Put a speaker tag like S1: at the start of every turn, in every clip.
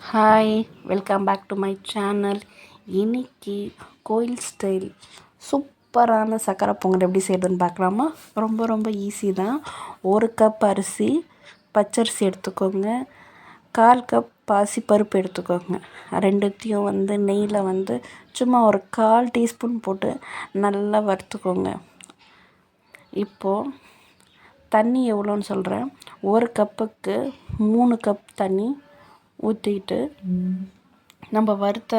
S1: Hi, welcome back to my channel. இன்னைக்கு கோயில் style சூப்பரான சக்கரை பொங்கல் எப்படி செய்கிறதுன்னு பார்க்கலாமா? ரொம்ப ரொம்ப ஈஸி தான். 1 கப் அரிசி பச்சரிசி எடுத்துக்கோங்க, 1/4 கப் பாசிப்பருப்பு எடுத்துக்கோங்க. ரெண்டுத்தையும் நெய்யில் சும்மா ஒரு 1/4 டீஸ்பூன் போட்டு நல்லா வறுத்துக்கோங்க. இப்போது தண்ணி எவ்வளோன்னு சொல்கிறேன். 1 கப்புக்கு 3 கப் தண்ணி ஊற்றிக்கிட்டு நம்ம வறுத்த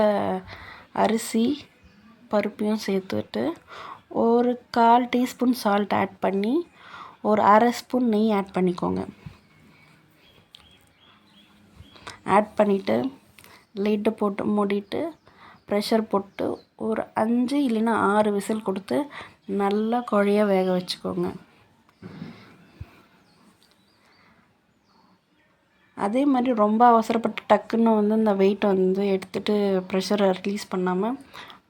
S1: அரிசி பருப்பையும் சேர்த்துட்டு ஒரு 1/4 டீஸ்பூன் சால்ட் ஆட் பண்ணி ஒரு 1/2 ஸ்பூன் நெய் ஆட் பண்ணிக்கோங்க. ஆட் பண்ணிவிட்டு லிட்டு போட்டு மூடிட்டு ப்ரெஷர் போட்டு ஒரு 5 இல்லைன்னா 6 விசில் கொடுத்து நல்லா குழைய வேக வச்சுக்கோங்க. அதே மாதிரி ரொம்ப அவசரப்பட்டு டக்குன்னு இந்த வெயிட்டை எடுத்துகிட்டு ப்ரெஷரை ரிலீஸ் பண்ணாமல்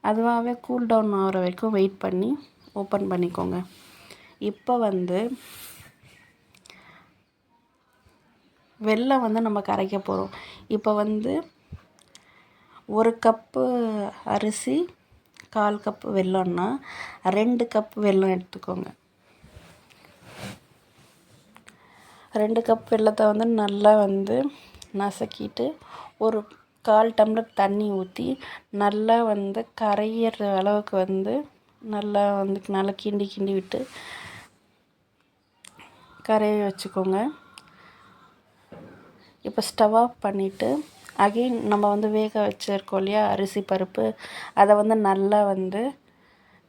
S1: அதுவாகவே கூல் டவுன் ஆகிற வரைக்கும் வெயிட் பண்ணி ஓப்பன் பண்ணிக்கோங்க. இப்போ வெல்லம் நம்ம கரைக்க போகிறோம். இப்போ 1 கப்பு அரிசி 1/4 கப்பு வெல்லம்னா 2 கப் வெல்லம் எடுத்துக்கோங்க. 2 கப் வெல்லத்தை நல்லா நசுக்கிட்டு ஒரு 1/4 டம்ளர் தண்ணி ஊற்றி நல்லா கரையிற அளவுக்கு நல்லா நல்லா கிண்டி விட்டு கரைய வச்சுக்கோங்க. இப்போ ஸ்டவ் ஆஃப் பண்ணிவிட்டு அகெயின் நம்ம வேக வச்சுருக்கோம் இல்லையா அரிசி பருப்பு, அதை நல்லா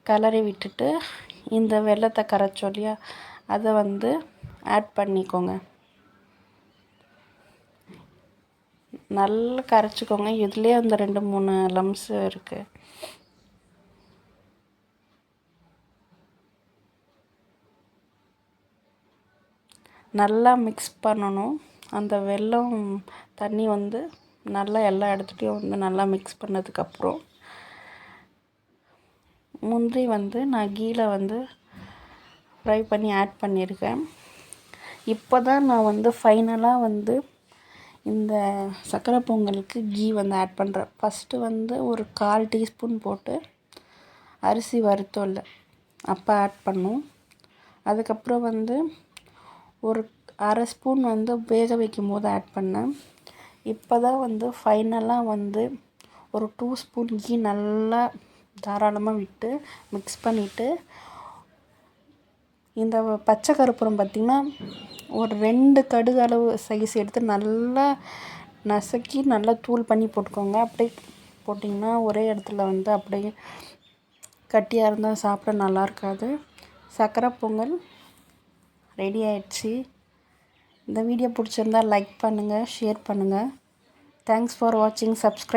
S1: கிளறி விட்டுட்டு இந்த வெல்லத்தை கரைச்சோம் இல்லையா அதை ஆட் பண்ணிக்கோங்க. நல்லா கரைச்சிக்கோங்க. இதுலேயே 2-3 லம்ஸ் இருக்குது. நல்லா மிக்ஸ் பண்ணணும். அந்த வெல்லம் தண்ணி நல்லா எல்லா இடத்துலையும் நல்லா மிக்ஸ் பண்ணதுக்கப்புறம் முந்திரி நான் கீயில் ஃப்ரை பண்ணி ஆட் பண்ணியிருக்கேன். இப்போ தான் நான் ஃபைனலாக இந்த சக்கரை பொங்கலுக்கு கீ ஆட் பண்ணுறேன். ஃபஸ்ட்டு ஒரு 1/4 டீஸ்பூன் போட்டு அரிசி வறுத்தோம் இல்லை அப்போ ஆட் பண்ணோம். அதுக்கப்புறம் ஒரு 1/2 ஸ்பூன் வேக வைக்கும் போது ஆட் பண்ணேன். இப்போ தான் ஃபைனலாக ஒரு 2 ஸ்பூன் கீ நல்லா தாராளமாக விட்டு மிக்ஸ் பண்ணிவிட்டு இந்த பச்சை கற்பூரம் பார்த்திங்கன்னா ஒரு 2 கடுகு அளவு சைஸ் எடுத்து நல்லா நசுக்கி நல்லா தூள் பண்ணி போட்டுக்கோங்க. அப்படியே போட்டிங்கன்னா ஒரே இடத்துல அப்படியே கட்டியாக இருந்தால் சாப்பிட நல்லா இருக்காது. சக்கரை பொங்கல் ரெடி ஆயிடுச்சு. இந்த வீடியோ பிடிச்சிருந்தால் லைக் பண்ணுங்கள், ஷேர் பண்ணுங்கள். தேங்க்ஸ் ஃபார் வாட்சிங். சப்ஸ்கிரைப்.